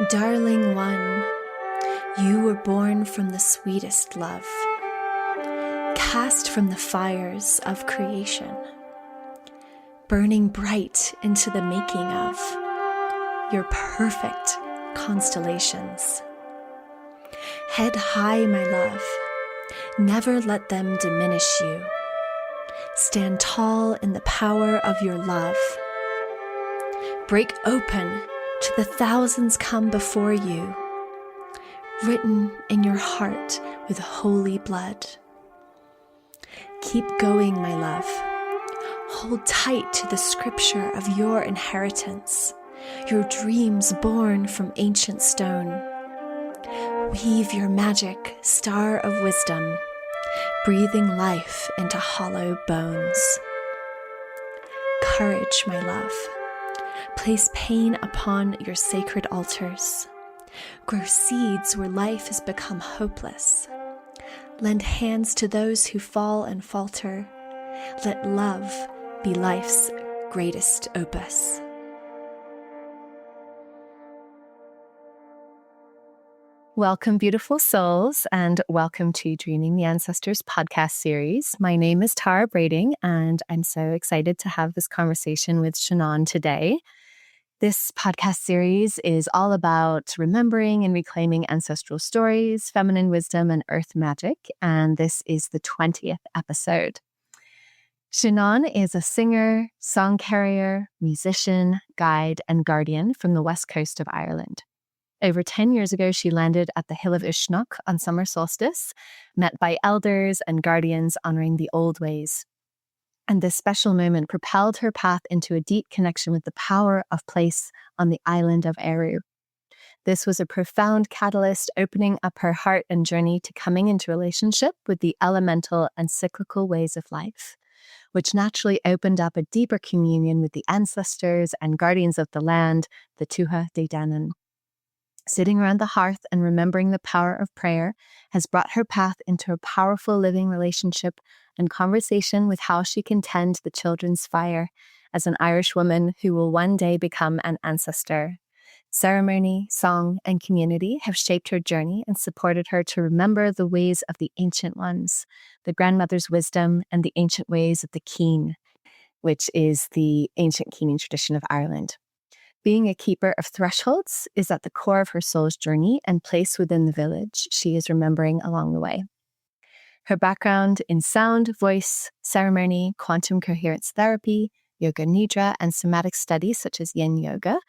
Darling one, you were born from the sweetest love, cast from the fires of creation, burning bright into the making of your perfect constellations. Head high, my love, never let them diminish you. Stand tall in the power of your love. Break open to the thousands come before you, written in your heart with holy blood. Keep going, my love. Hold tight to the scripture of your inheritance, your dreams born from ancient stone. Weave your magic star of wisdom, breathing life into hollow bones. Courage, my love. Place pain upon your sacred altars. Grow seeds where life has become hopeless. Lend hands to those who fall and falter. Let love be life's greatest opus. Welcome, beautiful souls, and welcome to Dreaming the Ancestors podcast series. My name is Tara Brading, and I'm so excited to have this conversation with Shannon today. This podcast series is all about remembering and reclaiming ancestral stories, feminine wisdom, and earth magic, and this is the 20th episode. Shannon is a singer, song carrier, musician, guide, and guardian from the west coast of Ireland. Over 10 years ago, she landed at the Hill of Uisneach on summer solstice, met by elders and guardians honoring the old ways. And this special moment propelled her path into a deep connection with the power of place on the island of Eru. This was a profound catalyst, opening up her heart and journey to coming into relationship with the elemental and cyclical ways of life, which naturally opened up a deeper communion with the ancestors and guardians of the land, the Tuatha De Danann. Sitting around the hearth and remembering the power of prayer has brought her path into a powerful living relationship and conversation with how she can tend the children's fire as an Irish woman who will one day become an ancestor. Ceremony, song, and community have shaped her journey and supported her to remember the ways of the ancient ones, the grandmother's wisdom, and the ancient ways of the caoine, which is the ancient Caoine tradition of Ireland. Being a keeper of thresholds is at the core of her soul's journey and place within the village she is remembering along the way. Her background in sound, voice, ceremony, quantum coherence therapy, yoga nidra, and somatic studies such as yin yoga,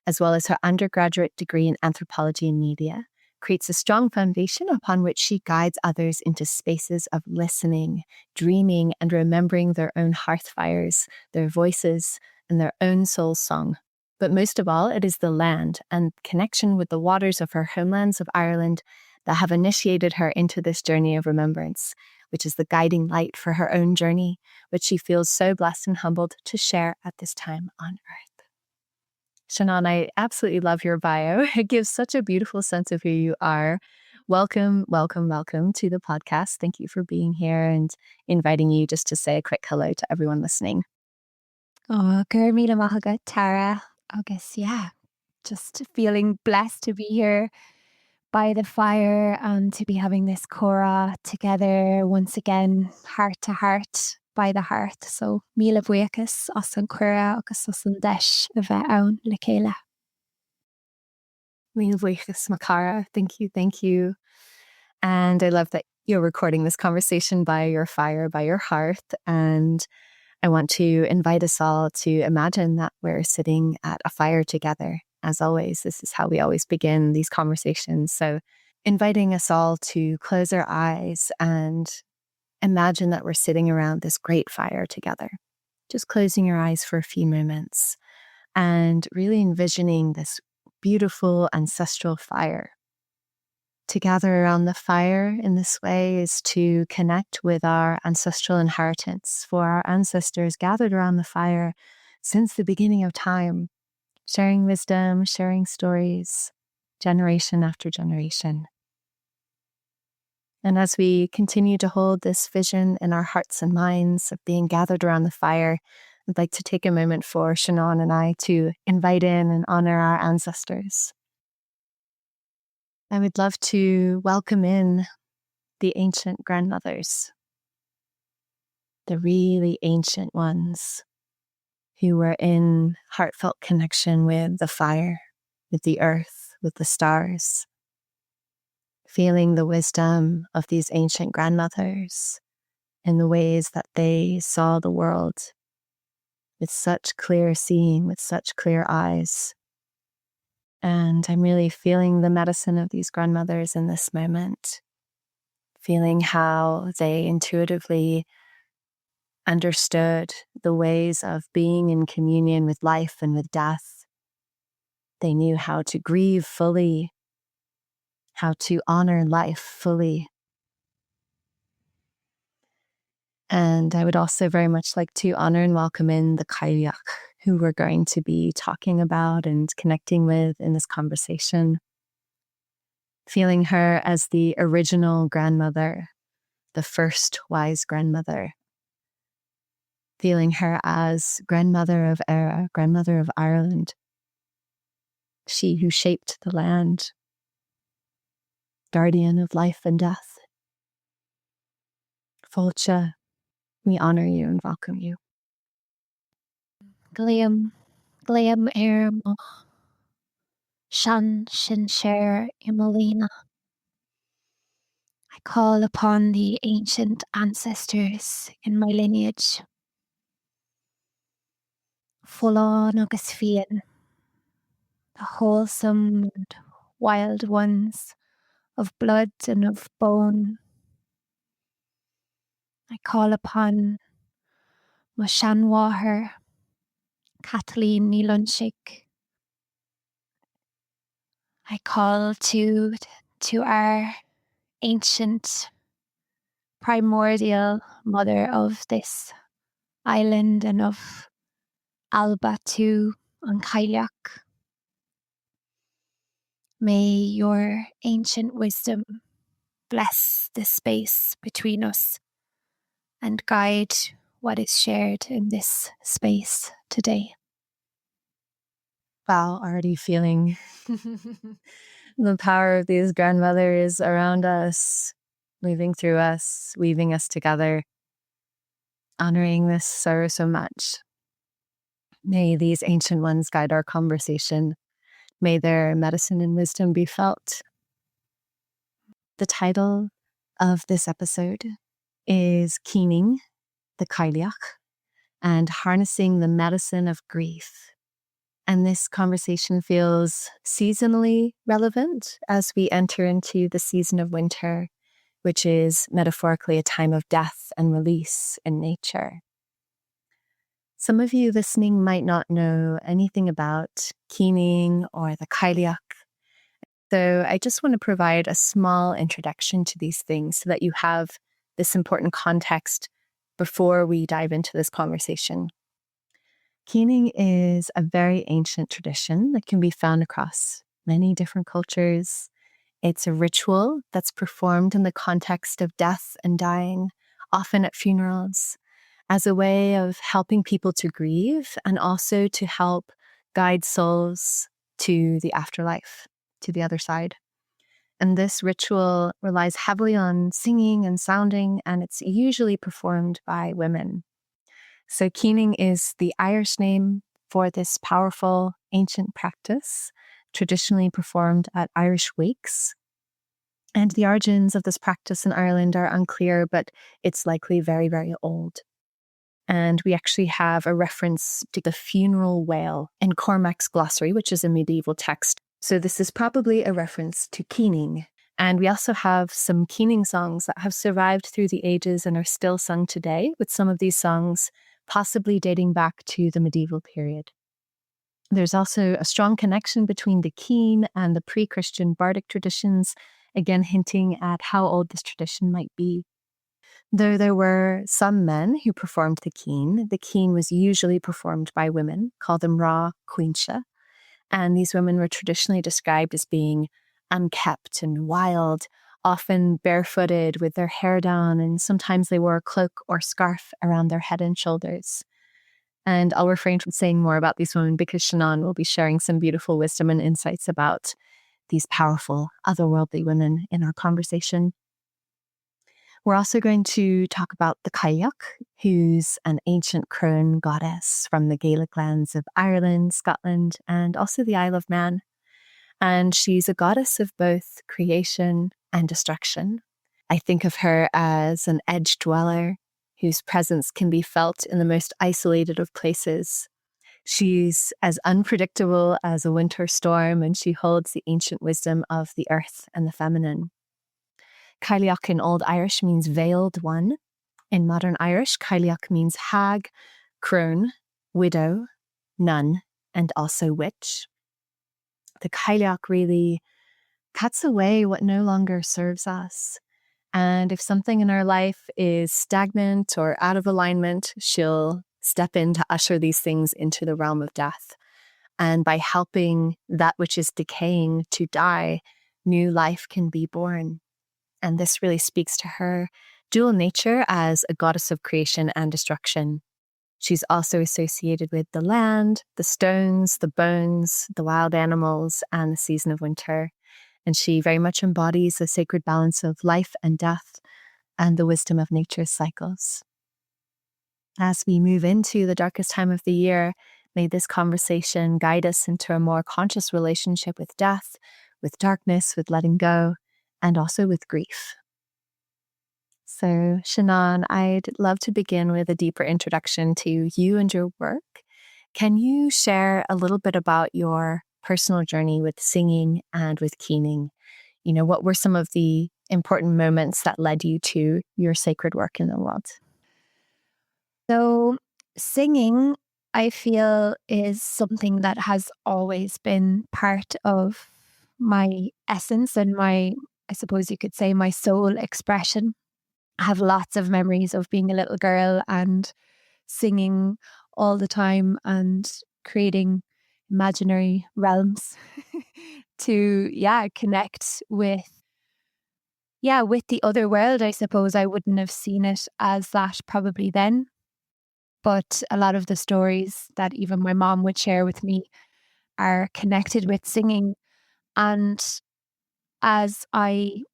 as well as her undergraduate degree in anthropology and media, creates a strong foundation upon which she guides others into spaces of listening, dreaming, and remembering their own hearth fires, their voices, and their own soul song. But most of all, it is the land and connection with the waters of her homelands of Ireland that have initiated her into this journey of remembrance, which is the guiding light for her own journey, which she feels so blessed and humbled to share at this time on earth. Shannon, I absolutely love your bio. It gives such a beautiful sense of who you are. Welcome, welcome, welcome to the podcast. Thank you for being here and inviting you just to say a quick hello to everyone listening. Oh, gur míle maith agat, Tara. Agus, just feeling blessed to be here by the fire and to be having this cora together once again, heart to heart, by the hearth. So, míle buíochas as an cora agus as an deis a bheith ann le chéile. Míle buíochas, Makara. Thank you. And I love that you're recording this conversation by your fire, by your hearth. And I want to invite us all to imagine that we're sitting at a fire together. As always, this is how we always begin these conversations. So inviting us all to close our eyes and imagine that we're sitting around this great fire together. Just closing your eyes for a few moments and really envisioning this beautiful ancestral fire. To gather around the fire in this way is to connect with our ancestral inheritance, for our ancestors gathered around the fire since the beginning of time, sharing wisdom, sharing stories, generation after generation. And as we continue to hold this vision in our hearts and minds of being gathered around the fire, I'd like to take a moment for Shannon and I to invite in and honor our ancestors. I would love to welcome in the ancient grandmothers, the really ancient ones who were in heartfelt connection with the fire, with the earth, with the stars, feeling the wisdom of these ancient grandmothers and the ways that they saw the world with such clear seeing, with such clear eyes. And I'm really feeling the medicine of these grandmothers in this moment, feeling how they intuitively understood the ways of being in communion with life and with death. They knew how to grieve fully, how to honor life fully. And I would also very much like to honor and welcome in the Cailleach, who we're going to be talking about and connecting with in this conversation. Feeling her as the original grandmother, the first wise grandmother. Feeling her as grandmother of Era, grandmother of Ireland. She who shaped the land, guardian of life and death. Fáilte, we honor you and welcome you. Gleam mo Shan sin share Imelina. I call upon the ancient ancestors in my lineage. Full-on agus fian, the wholesome and wild ones of blood and of bone. I call upon my Shanwaher, Kathleen Nilunchik. I call to our ancient primordial mother of this island and of Alba too on Cailleach. May your ancient wisdom bless the space between us and guide what is shared in this space today. Wow, already feeling the power of these grandmothers around us, moving through us, weaving us together, honoring this so much. May these ancient ones guide our conversation. May their medicine and wisdom be felt. The title of this episode is Keening, the Cailleach, and harnessing the medicine of grief. And this conversation feels seasonally relevant as we enter into the season of winter, which is metaphorically a time of death and release in nature. Some of you listening might not know anything about keening or the Cailleach. So I just want to provide a small introduction to these things so that you have this important context before we dive into this conversation. Keening is a very ancient tradition that can be found across many different cultures. It's a ritual that's performed in the context of death and dying, often at funerals, as a way of helping people to grieve and also to help guide souls to the afterlife, to the other side. And this ritual relies heavily on singing and sounding, and it's usually performed by women. So keening is the Irish name for this powerful ancient practice, traditionally performed at Irish wakes. And the origins of this practice in Ireland are unclear, but it's likely very old. And we actually have a reference to the funeral wail in Cormac's glossary, which is a medieval text. So this is probably a reference to keening. And we also have some keening songs that have survived through the ages and are still sung today, with some of these songs possibly dating back to the medieval period. There's also a strong connection between the keen and the pre-Christian bardic traditions, again hinting at how old this tradition might be. Though there were some men who performed the keen was usually performed by women, called them Mná Chaointe, and these women were traditionally described as being unkempt and wild, often barefooted with their hair down, and sometimes they wore a cloak or scarf around their head and shoulders. And I'll refrain from saying more about these women because Shannon will be sharing some beautiful wisdom and insights about these powerful otherworldly women in our conversation. We're also going to talk about the Cailleach, who's an ancient crone goddess from the Gaelic lands of Ireland, Scotland, and also the Isle of Man. And she's a goddess of both creation and destruction. I think of her as an edge dweller whose presence can be felt in the most isolated of places. She's as unpredictable as a winter storm, and she holds the ancient wisdom of the earth and the feminine. Cailleach in Old Irish means veiled one. In modern Irish, Cailleach means hag, crone, widow, nun, and also witch. The Cailleach really cuts away what no longer serves us. And if something in our life is stagnant or out of alignment, she'll step in to usher these things into the realm of death. And by helping that which is decaying to die, new life can be born. And this really speaks to her dual nature as a goddess of creation and destruction. She's also associated with the land, the stones, the bones, the wild animals, and the season of winter. And she very much embodies the sacred balance of life and death and the wisdom of nature's cycles. As we move into the darkest time of the year, may this conversation guide us into a more conscious relationship with death, with darkness, with letting go, and also with grief. So, Shannon, I'd love to begin with a deeper introduction to you and your work. Can you share a little bit about your personal journey with singing and with keening? What were some of the important moments that led you to your sacred work in the world? So, singing, I feel, is something that has always been part of my essence and I suppose you could say, my soul expression. I have lots of memories of being a little girl and singing all the time and creating imaginary realms to, connect with the other world. I suppose I wouldn't have seen it as that probably then. But a lot of the stories that even my mom would share with me are connected with singing. And as I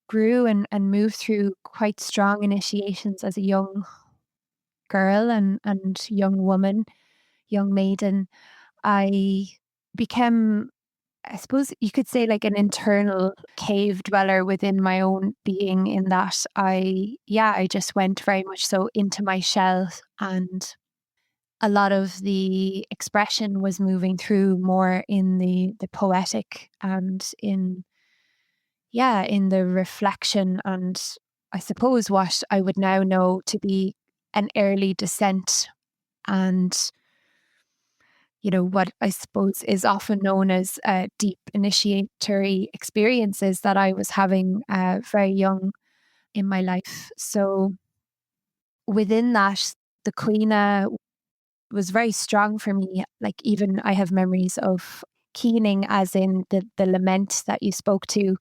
grew and moved through quite strong initiations as a young girl and young woman, young maiden, I became, I suppose you could say, like an internal cave dweller within my own being, in that I just went very much so into my shell, and a lot of the expression was moving through more in the poetic and in the reflection, and I suppose what I would now know to be an early descent, and what I suppose is often known as deep initiatory experiences that I was having very young in my life. So within that, the Caoine was very strong for me. Like, even I have memories of keening, as in the lament that you spoke to.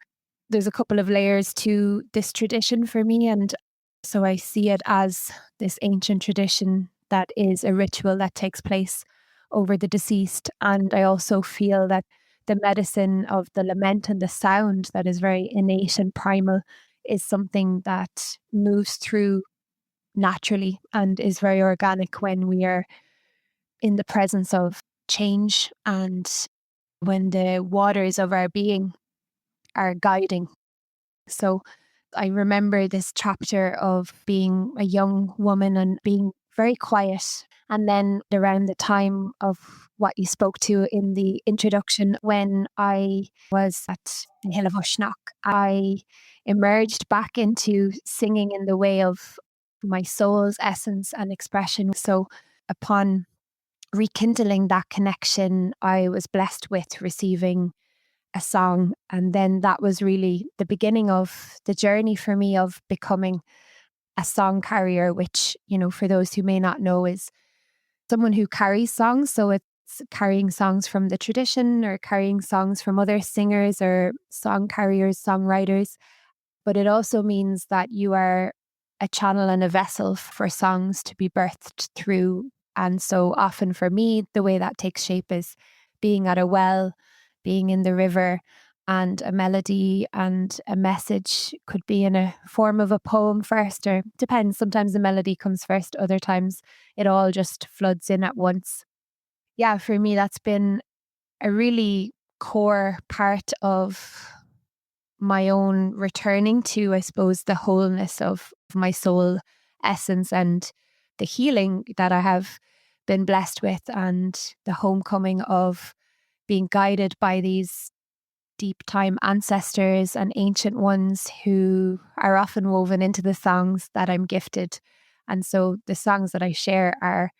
There's a couple of layers to this tradition for me, and so I see it as this ancient tradition that is a ritual that takes place over the deceased. And I also feel that the medicine of the lament and the sound that is very innate and primal is something that moves through naturally and is very organic when we are in the presence of change, and when the waters of our being are guiding. So I remember this chapter of being a young woman and being very quiet. And then around the time of what you spoke to in the introduction, when I was at the Hill of Ushnock, I emerged back into singing in the way of my soul's essence and expression. So upon rekindling that connection, I was blessed with receiving a song. And then that was really the beginning of the journey for me of becoming a song carrier, which, for those who may not know, is someone who carries songs. So it's carrying songs from the tradition or carrying songs from other singers or song carriers, songwriters. But it also means that you are a channel and a vessel for songs to be birthed through. And so often for me, the way that takes shape is being at a well, being in the river, and a melody and a message. Could be in a form of a poem first, or depends. Sometimes the melody comes first, other times it all just floods in at once. Yeah, for me, that's been a really core part of my own returning to, I suppose, the wholeness of my soul essence and the healing that I have been blessed with, and the homecoming of being guided by these deep time ancestors and ancient ones who are often woven into the songs that I'm gifted. And so the songs that I share are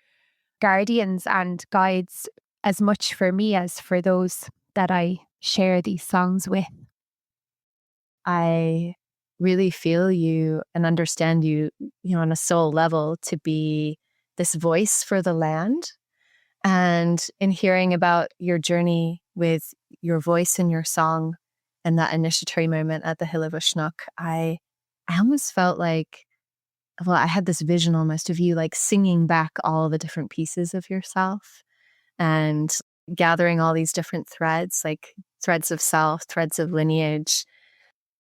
guardians and guides as much for me as for those that I share these songs with. I really feel you and understand you, on a soul level, to be this voice for the land. And in hearing about your journey with your voice and your song and that initiatory moment at the Hill of Uisneach, I almost felt like, well, I had this vision almost of you like singing back all the different pieces of yourself and gathering all these different threads, like threads of self, threads of lineage.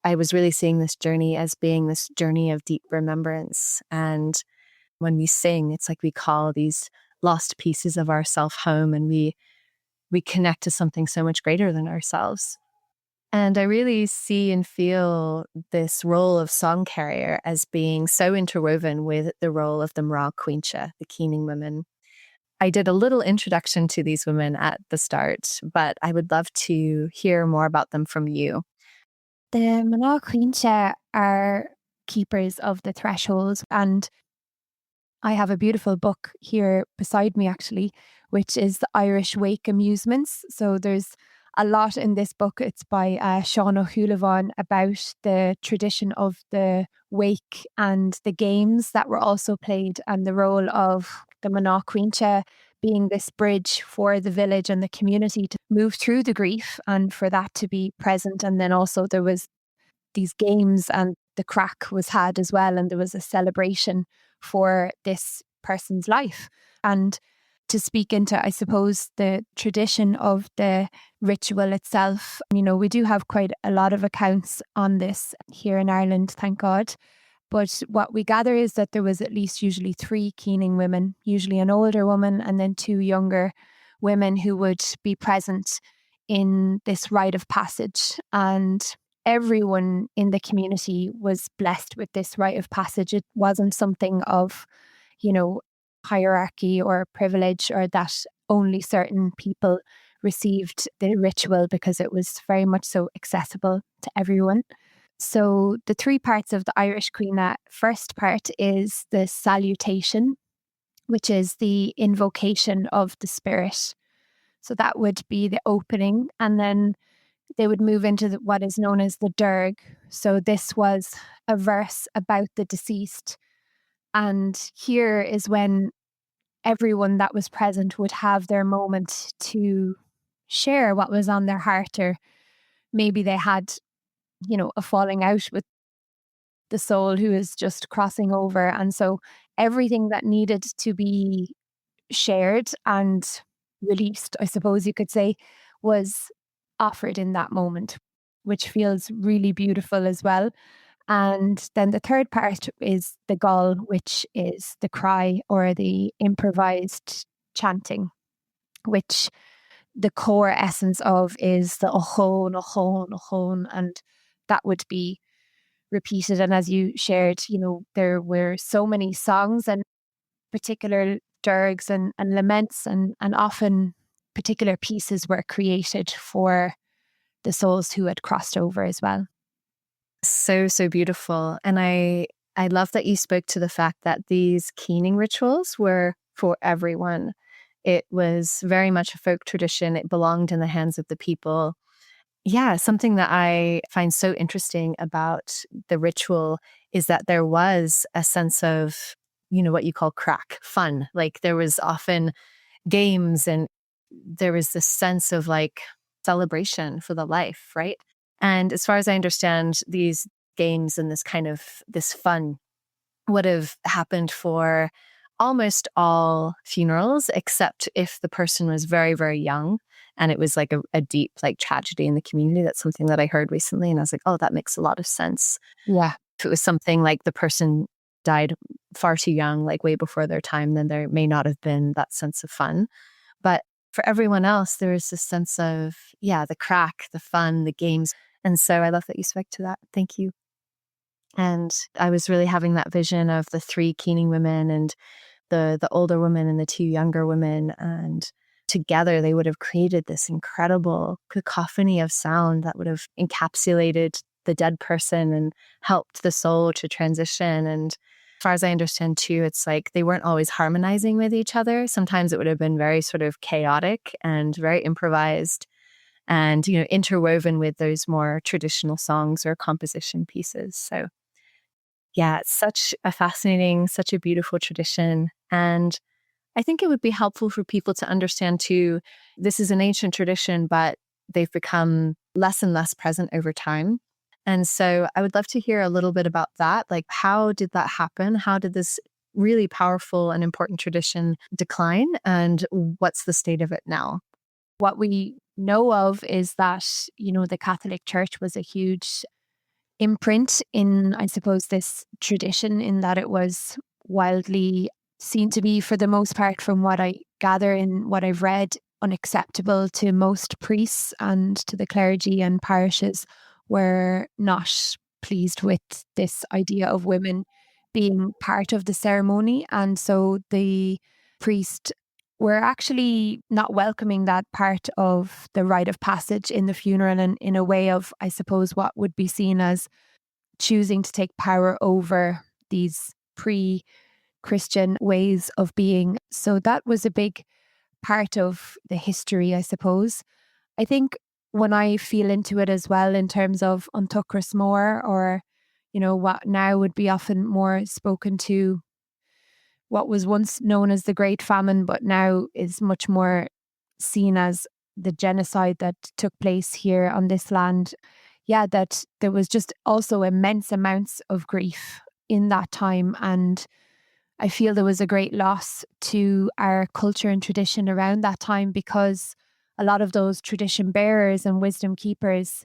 I was really seeing this journey as being this journey of deep remembrance. And when we sing, it's like we call these lost pieces of ourself home, and we connect to something so much greater than ourselves. And I really see and feel this role of song carrier as being so interwoven with the role of the Mná Chaointe, the keening women. I did a little introduction to these women at the start, but I would love to hear more about them from you. The Mná Chaointe are keepers of the threshold, and I have a beautiful book here beside me, actually, which is the Irish Wake Amusements. So there's a lot in this book. It's by Shannon about the tradition of the wake and the games that were also played, and the role of the Mná Chaointe being this bridge for the village and the community to move through the grief and for that to be present. And then also there was these games, and the crack was had as well, and there was a celebration for this person's life. And to speak into, I suppose, the tradition of the ritual itself, we do have quite a lot of accounts on this here in Ireland, thank God. But what we gather is that there was at least usually 3 keening women, usually an older woman and then 2 younger women who would be present in this rite of passage. And everyone in the community was blessed with this rite of passage. It wasn't something of, hierarchy or privilege, or that only certain people received the ritual, because it was very much so accessible to everyone. So the 3 parts of the Irish Caoine, first part is the salutation, which is the invocation of the spirit. So that would be the opening, and then they would move into what is known as the Derg. So this was a verse about the deceased. And here is when everyone that was present would have their moment to share what was on their heart, or maybe they had, a falling out with the soul who is just crossing over. And so everything that needed to be shared and released, I suppose you could say, was offered in that moment, which feels really beautiful as well. And then the third part is the gall, which is the cry or the improvised chanting, which the core essence of is the ohon, ohon, ohon. And that would be repeated. And as you shared, there were so many songs and particular dirges and laments, and often particular pieces were created for the souls who had crossed over as well. So, so beautiful. And I love that you spoke to the fact that these keening rituals were for everyone. It was very much a folk tradition. It belonged in the hands of the people. Yeah, something that I find so interesting about the ritual is that there was a sense of, what you call crack, fun. Like there was often games, and there was this sense of like celebration for the life, right? And as far as I understand, these games and this kind of this fun would have happened for almost all funerals, except if the person was very, very young and it was like a deep like tragedy in the community. That's something that I heard recently. And I was like, oh, that makes a lot of sense. Yeah. If it was something like the person died far too young, like way before their time, then there may not have been that sense of fun. But for everyone else, there is this sense of, yeah, the crack, the fun, the games. And so I love that you spoke to that. Thank you. And I was really having that vision of the three keening women and the older woman and the two younger women, and together they would have created this incredible cacophony of sound that would have encapsulated the dead person and helped the soul to transition. And as far as I understand too, it's like they weren't always harmonizing with each other. Sometimes it would have been very sort of chaotic and very improvised and, you know, interwoven with those more traditional songs or composition pieces. So yeah, it's such a fascinating, such a beautiful tradition. And I think it would be helpful for people to understand too, this is an ancient tradition, but they've become less and less present over time. And so I would love to hear a little bit about that. Like, how did that happen? How did this really powerful and important tradition decline? And what's the state of it now? What we know of is that, the Catholic Church was a huge imprint in, I suppose, this tradition, in that it was wildly seen to be, for the most part, from what I gather in what I've read, unacceptable to most priests, and to the clergy and parishes were not pleased with this idea of women being part of the ceremony. And so the priest were actually not welcoming that part of the rite of passage in the funeral, and in a way of, I suppose, what would be seen as choosing to take power over these pre-Christian ways of being. So that was a big part of the history, I suppose. I think when I feel into it as well, in terms of An Tuchras Mór, or, what now would be often more spoken to, what was once known as the Great Famine, but now is much more seen as the genocide that took place here on this land. Yeah, that there was just also immense amounts of grief in that time. And I feel there was a great loss to our culture and tradition around that time, because a lot of those tradition bearers and wisdom keepers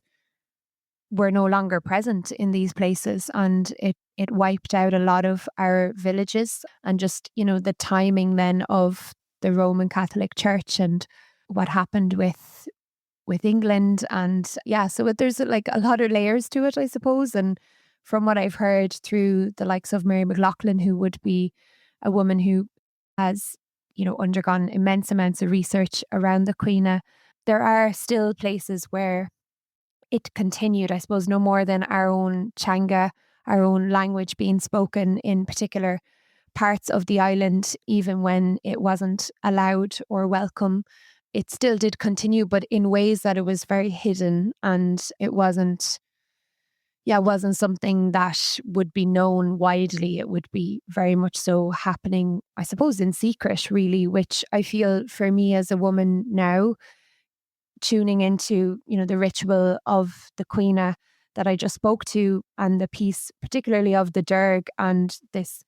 were no longer present in these places, and it wiped out a lot of our villages. And just, the timing then of the Roman Catholic Church and what happened with England. And yeah, so there's like a lot of layers to it, I suppose. And from what I've heard through the likes of Mary McLaughlin, who would be a woman who has, undergone immense amounts of research around the Caoine, there are still places where it continued, I suppose, no more than our own Changa, our own language being spoken in particular parts of the island, even when it wasn't allowed or welcome. It still did continue, but in ways that it was very hidden, and it wasn't something that would be known widely. It would be very much so happening, I suppose, in secret, really, which I feel, for me as a woman now, tuning into, the ritual of the Caoine that I just spoke to, and the piece particularly of the Derg, and this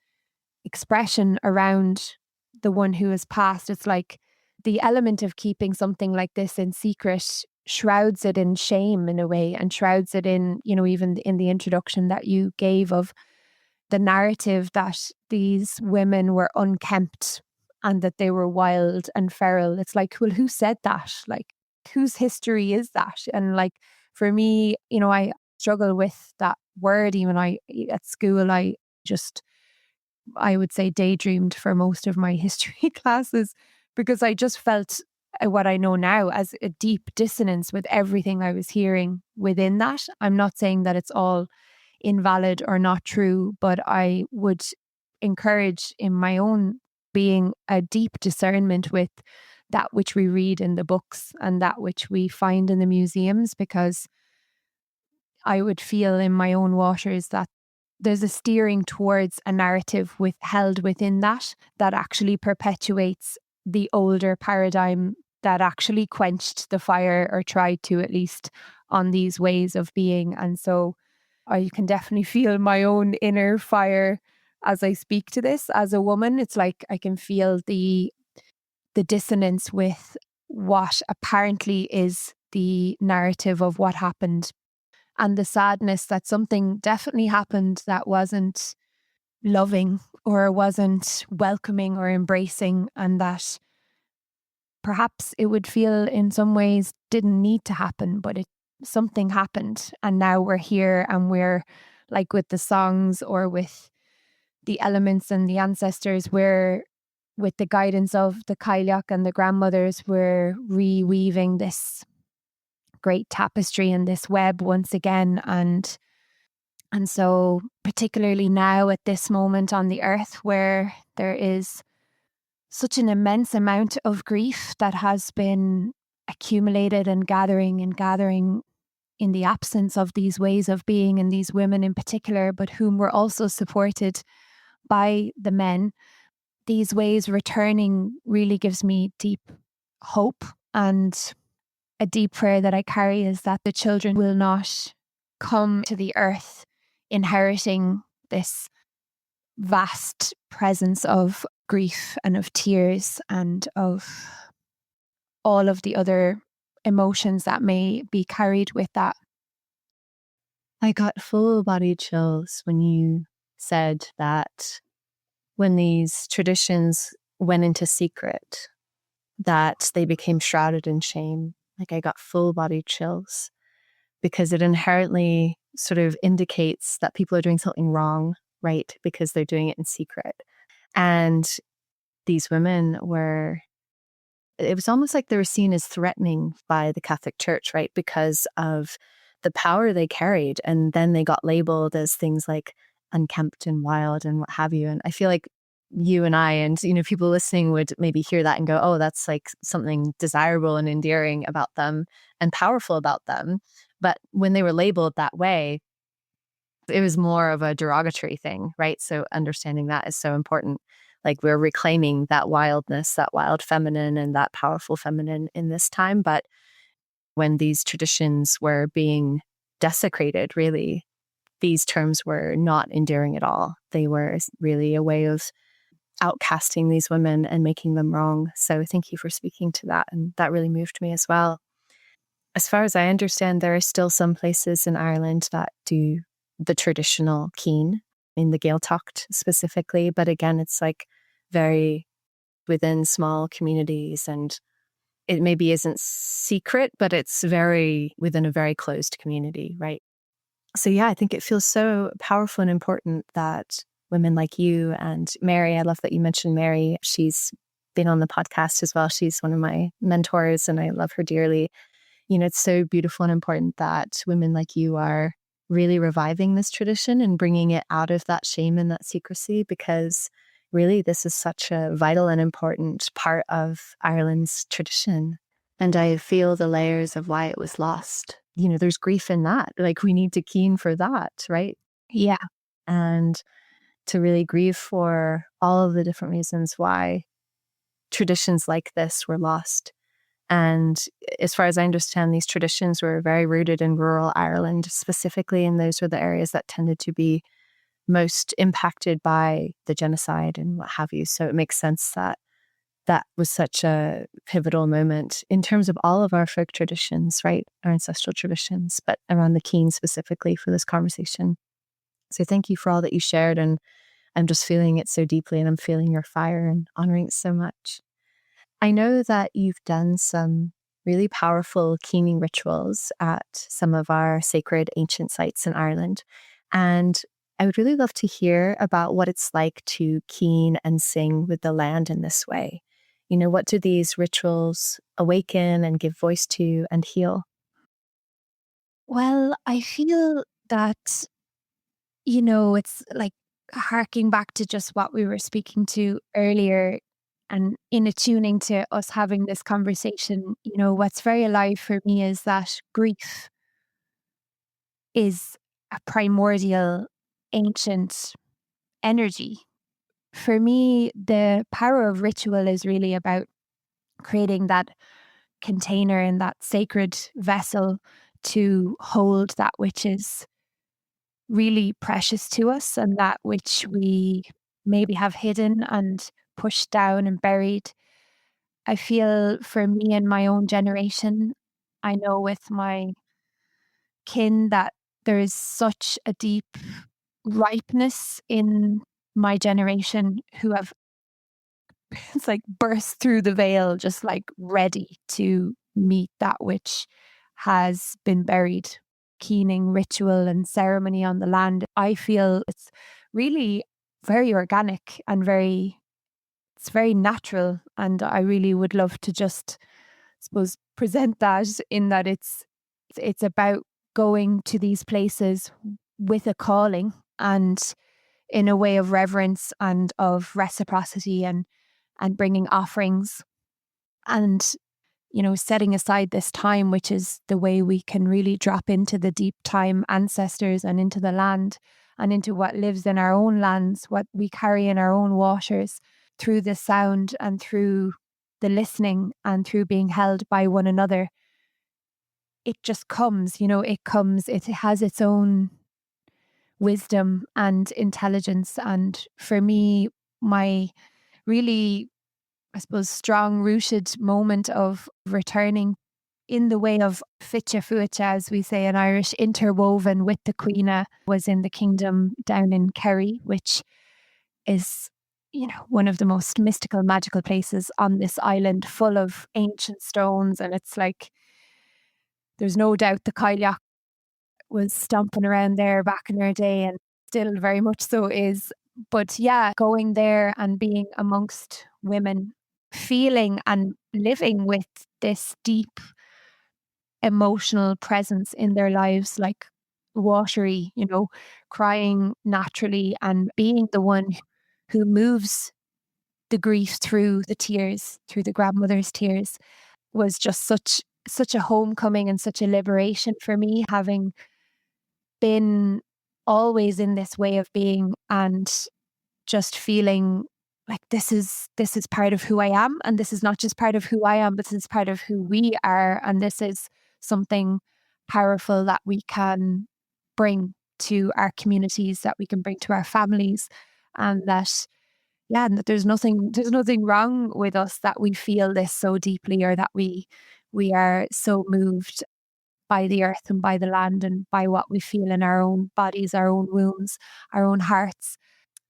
expression around the one who has passed. It's like the element of keeping something like this in secret shrouds it in shame in a way, and shrouds it in, even in the introduction that you gave of the narrative that these women were unkempt and that they were wild and feral. It's like, well, who said that? Like, whose history is that? And like, for me, I struggle with that word. Even at school, I would say daydreamed for most of my history classes, because I just felt what I know now as a deep dissonance with everything I was hearing within that. I'm not saying that it's all invalid or not true, but I would encourage in my own being a deep discernment with that which we read in the books and that which we find in the museums, because I would feel in my own waters that there's a steering towards a narrative held within that actually perpetuates the older paradigm that actually quenched the fire, or tried to, at least, on these ways of being. And so I can definitely feel my own inner fire as I speak to this as a woman. It's like I can feel the dissonance with what apparently is the narrative of what happened, and the sadness that something definitely happened that wasn't loving or wasn't welcoming or embracing, and that perhaps it would feel in some ways didn't need to happen, but something happened, and now we're here, and we're like with the songs or with the elements and the ancestors, we're with the guidance of the Cailleach and the grandmothers, we're reweaving this great tapestry and this web once again. And so particularly now at this moment on the earth where there is such an immense amount of grief that has been accumulated and gathering in the absence of these ways of being, and these women in particular, but whom were also supported by the men, these ways returning really gives me deep hope. And a deep prayer that I carry is that the children will not come to the earth inheriting this vast presence of grief and of tears and of all of the other emotions that may be carried with that. I got full body chills when you said that when these traditions went into secret, that they became shrouded in shame. Like I got full body chills because it inherently sort of indicates that people are doing something wrong, right? Because they're doing it in secret. And these women it was almost like they were seen as threatening by the Catholic Church, right? Because of the power they carried. And then they got labeled as things like unkempt and wild and what have you. And I feel like you and I and, people listening would maybe hear that and go, oh, that's like something desirable and endearing about them and powerful about them. But when they were labeled that way, it was more of a derogatory thing, right? So understanding that is so important. Like we're reclaiming that wildness, that wild feminine and that powerful feminine in this time. But when these traditions were being desecrated, really, these terms were not endearing at all. They were really a way of outcasting these women and making them wrong. So thank you for speaking to that. And that really moved me as well. As far as I understand, there are still some places in Ireland that do the traditional caoine, in the Gaeltacht specifically. But again, it's like very within small communities, and it maybe isn't secret, but it's very within a very closed community, right? So yeah, I think it feels so powerful and important that women like you and Mary, I love that you mentioned Mary. She's been on the podcast as well. She's one of my mentors and I love her dearly. It's so beautiful and important that women like you are really reviving this tradition and bringing it out of that shame and that secrecy, because really this is such a vital and important part of Ireland's tradition. And I feel the layers of why it was lost. There's grief in that. Like we need to keen for that, right? Yeah. And to really grieve for all of the different reasons why traditions like this were lost. And as far as I understand, these traditions were very rooted in rural Ireland specifically, and those were the areas that tended to be most impacted by the genocide and what have you. So it makes sense that that was such a pivotal moment in terms of all of our folk traditions, right? Our ancestral traditions, but around the caoine specifically for this conversation. So thank you for all that you shared. And I'm just feeling it so deeply, and I'm feeling your fire and honoring it so much. I know that you've done some really powerful caoining rituals at some of our sacred ancient sites in Ireland. And I would really love to hear about what it's like to caoine and sing with the land in this way. What do these rituals awaken and give voice to and heal? Well, I feel that, it's like harking back to just what we were speaking to earlier and in attuning to us having this conversation, what's very alive for me is that grief is a primordial ancient energy. For me, the power of ritual is really about creating that container and that sacred vessel to hold that which is really precious to us and that which we maybe have hidden and pushed down and buried. I feel for me and my own generation, I know with my kin that there is such a deep ripeness in my generation who have it's like burst through the veil, just like ready to meet that which has been buried. Keening ritual and ceremony on the land. I feel it's really very organic and it's very natural. And I really would love to just, suppose, present that in that it's about going to these places with a calling and in a way of reverence and of reciprocity and bringing offerings and setting aside this time, which is the way we can really drop into the deep time ancestors and into the land and into what lives in our own lands, what we carry in our own waters through the sound and through the listening and through being held by one another. It just comes, it has its own wisdom and intelligence. And for me, my really, I suppose, strong rooted moment of returning in the way of fitcha fuacha, as we say in Irish, interwoven with the Caoine, was in the kingdom down in Kerry, which is, one of the most mystical, magical places on this island, full of ancient stones. And it's like, there's no doubt the Cailleach was stomping around there back in her day and still very much so is. But yeah, going there and being amongst women, feeling and living with this deep emotional presence in their lives, like watery, crying naturally and being the one who moves the grief through the tears, through the grandmother's tears, was just such a homecoming and such a liberation for me, having been always in this way of being and just feeling like this is part of who I am, and this is not just part of who I am, but this is part of who we are, and this is something powerful that we can bring to our communities, that we can bring to our families, and that and that there's nothing wrong with us, that we feel this so deeply, or that we are so moved by the earth and by the land and by what we feel in our own bodies, our own wounds, our own hearts.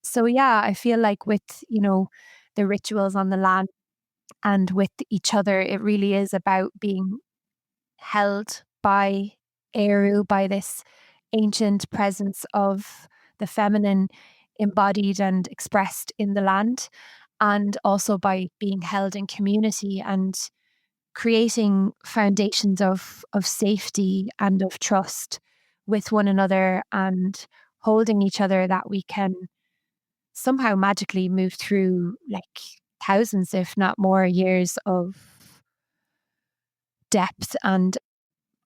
So yeah, I feel like with, the rituals on the land and with each other, it really is about being held by Eru, by this ancient presence of the feminine embodied and expressed in the land, and also by being held in community and creating foundations of safety and of trust with one another and holding each other, that we can somehow magically move through like thousands, if not more, years of depth and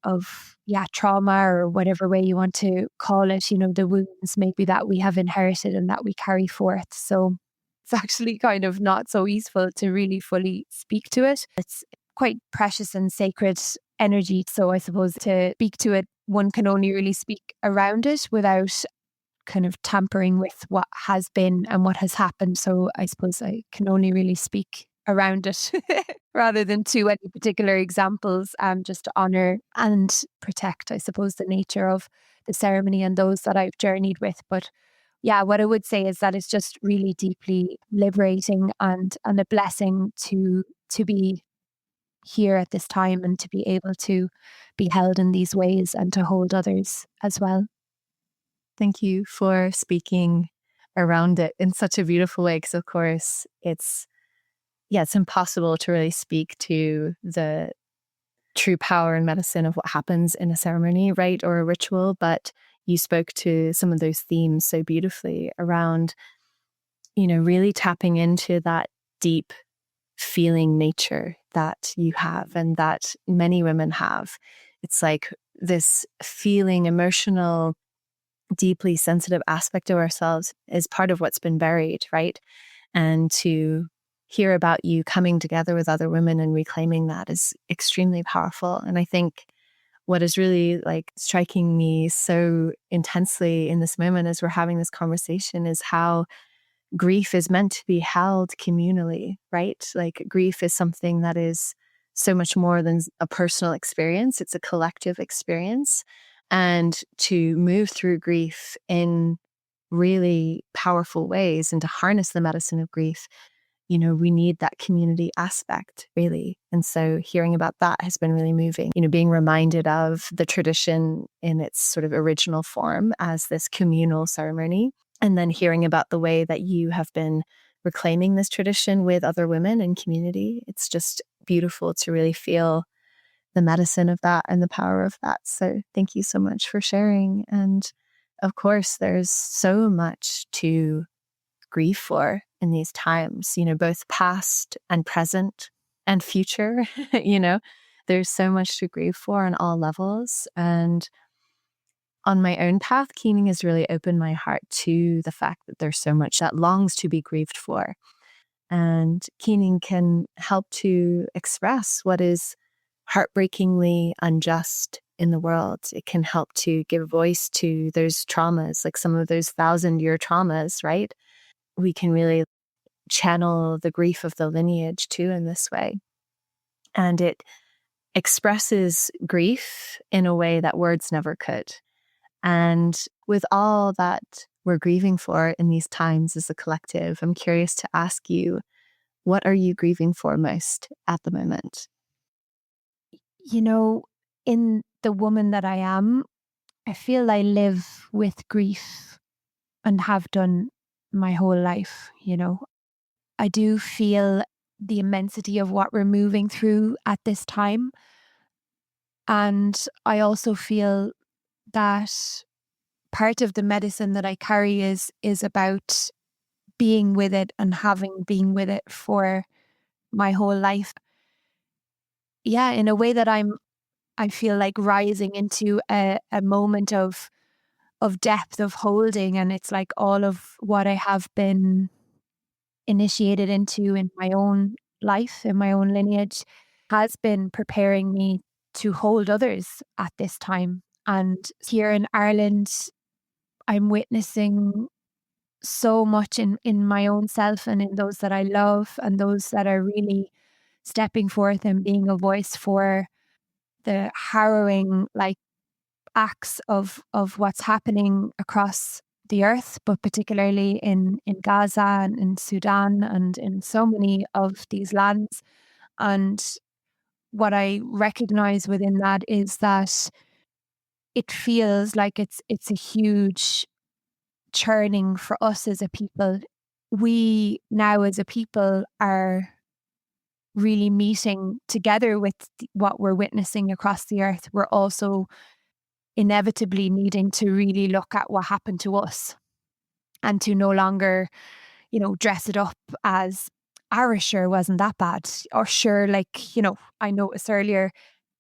of trauma, or whatever way you want to call it, the wounds maybe that we have inherited and that we carry forth. So it's actually kind of not so easeful to really fully speak to it. It's quite precious and sacred energy. So I suppose to speak to it, one can only really speak around it without kind of tampering with what has been and what has happened. So I suppose I can only really speak around it rather than to any particular examples, just to honour and protect, I suppose, the nature of the ceremony and those that I've journeyed with. But yeah, what I would say is that it's just really deeply liberating and a blessing to be here at this time and to be able to be held in these ways and to hold others as well. Thank you for speaking around it in such a beautiful way, because of course it's impossible to really speak to the true power and medicine of what happens in a ceremony, right, or a ritual, but you spoke to some of those themes so beautifully around, really tapping into that deep feeling nature that you have and that many women have. It's like this feeling, emotional, deeply sensitive aspect of ourselves is part of what's been buried, right? And to hear about you coming together with other women and reclaiming that is extremely powerful. And I think what is really like striking me so intensely in this moment as we're having this conversation is how grief is meant to be held communally, right? Like grief is something that is so much more than a personal experience. It's a collective experience. And to move through grief in really powerful ways and to harness the medicine of grief, we need that community aspect, really. And so hearing about that has been really moving, being reminded of the tradition in its sort of original form as this communal ceremony. And then hearing about the way that you have been reclaiming this tradition with other women in community. It's just beautiful to really feel the medicine of that and the power of that. So thank you so much for sharing. And of course, there's so much to grieve for in these times, both past and present and future. There's so much to grieve for on all levels. And on my own path, keening has really opened my heart to the fact that there's so much that longs to be grieved for. And keening can help to express what is heartbreakingly unjust in the world. It can help to give voice to those traumas, like some of those 1,000-year traumas, right? We can really channel the grief of the lineage too in this way. And it expresses grief in a way that words never could. And with all that we're grieving for in these times as a collective, I'm curious to ask you, what are you grieving for most at the moment? In the woman that I am, I feel I live with grief and have done my whole life. I do feel the immensity of what we're moving through at this time. And I also feel that part of the medicine that I carry is about being with it and having been with it for my whole life. Yeah, in a way that I feel like rising into a moment of depth of holding, and it's like all of what I have been initiated into in my own life, in my own lineage, has been preparing me to hold others at this time. And here in Ireland, I'm witnessing so much in my own self and in those that I love and those that are really stepping forth and being a voice for the harrowing acts of what's happening across the earth, but particularly in Gaza and in Sudan and in so many of these lands. And what I recognize within that is that it feels like it's a huge churning for us as a people. We now as a people are really meeting together with what we're witnessing across the earth. We're also inevitably needing to really look at what happened to us and to no longer, dress it up as Irish sure wasn't that bad. Or sure, I noticed earlier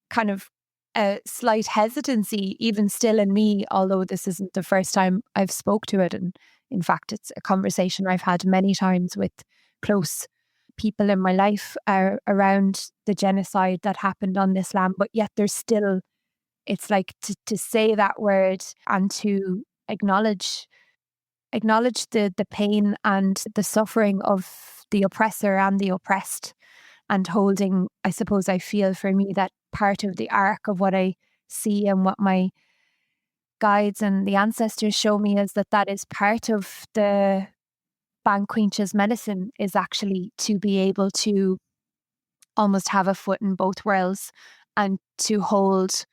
kind of a slight hesitancy even still in me, although this isn't the first time I've spoke to it. And in fact, it's a conversation I've had many times with close people in my life around the genocide that happened on this land. But yet there's still, it's like to say that word and to acknowledge the pain and the suffering of the oppressor and the oppressed, and holding, I suppose I feel for me that part of the arc of what I see and what my guides and the ancestors show me is that is part of the Mná Chaointe's medicine, is actually to be able to almost have a foot in both worlds and to hold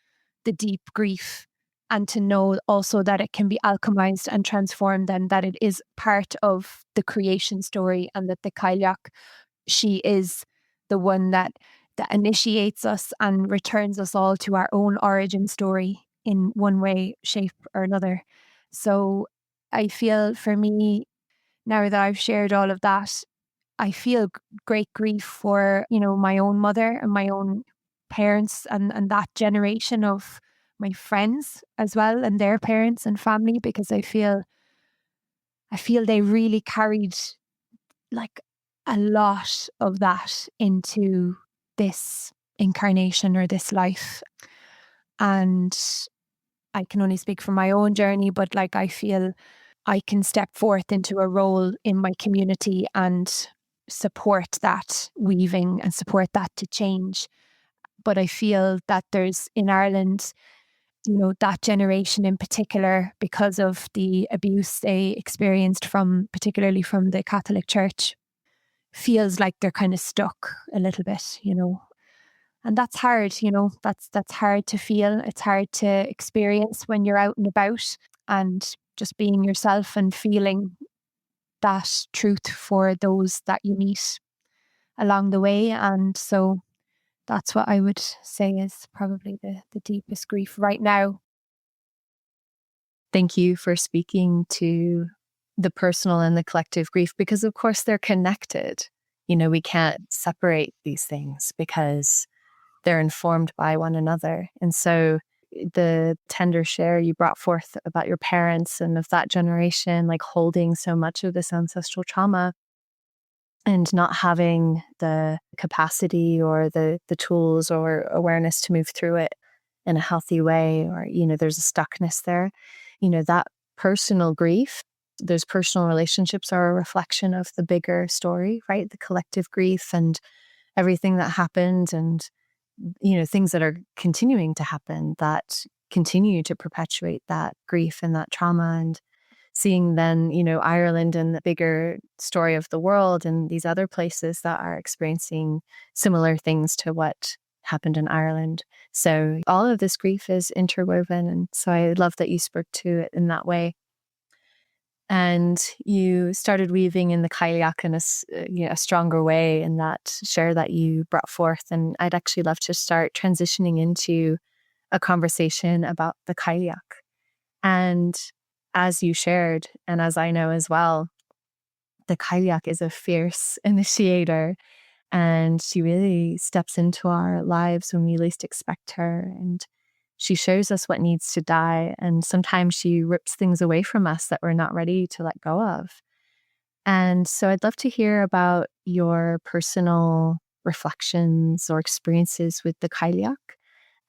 the deep grief and to know also that it can be alchemized and transformed, and that it is part of the creation story, and that the Cailleach, she is the one that initiates us and returns us all to our own origin story in one way, shape or another. So I feel for me, now that I've shared all of that, I feel great grief for, my own mother and my own parents and that generation of my friends as well, and their parents and family, because I feel they really carried like a lot of that into this incarnation or this life. And I can only speak from my own journey, but like I feel I can step forth into a role in my community and support that weaving and support that to change. But I feel that there's in Ireland, that generation in particular, because of the abuse they experienced particularly from the Catholic Church, feels like they're kind of stuck a little bit, and that's hard, that's hard to feel. It's hard to experience when you're out and about and just being yourself and feeling that truth for those that you meet along the way. And so that's what I would say is probably the deepest grief right now. Thank you for speaking to the personal and the collective grief, because of course they're connected. We can't separate these things because they're informed by one another. And so the tender share you brought forth about your parents and of that generation, like holding so much of this ancestral trauma and not having the capacity or the tools or awareness to move through it in a healthy way, or, there's a stuckness there. That personal grief, those personal relationships are a reflection of the bigger story, right? The collective grief and everything that happened, and things that are continuing to happen that continue to perpetuate that grief and that trauma. And seeing then, Ireland and the bigger story of the world and these other places that are experiencing similar things to what happened in Ireland. So all of this grief is interwoven. And so I love that you spoke to it in that way. And you started weaving in the Cailleach in a stronger way in that share that you brought forth. And I'd actually love to start transitioning into a conversation about the Cailleach. And as you shared, and as I know as well, the Cailleach is a fierce initiator, and she really steps into our lives when we least expect her. And she shows us what needs to die. And sometimes she rips things away from us that we're not ready to let go of. And so I'd love to hear about your personal reflections or experiences with the Cailleach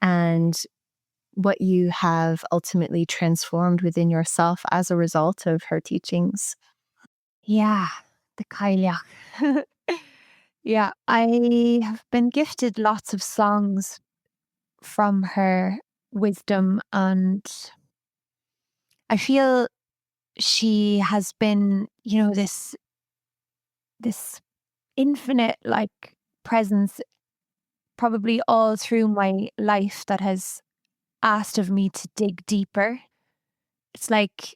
and what you have ultimately transformed within yourself as a result of her teachings. Yeah, the Cailleach. Yeah, I have been gifted lots of songs from her wisdom, and I feel she has been, this infinite like presence probably all through my life that has asked of me to dig deeper. It's like,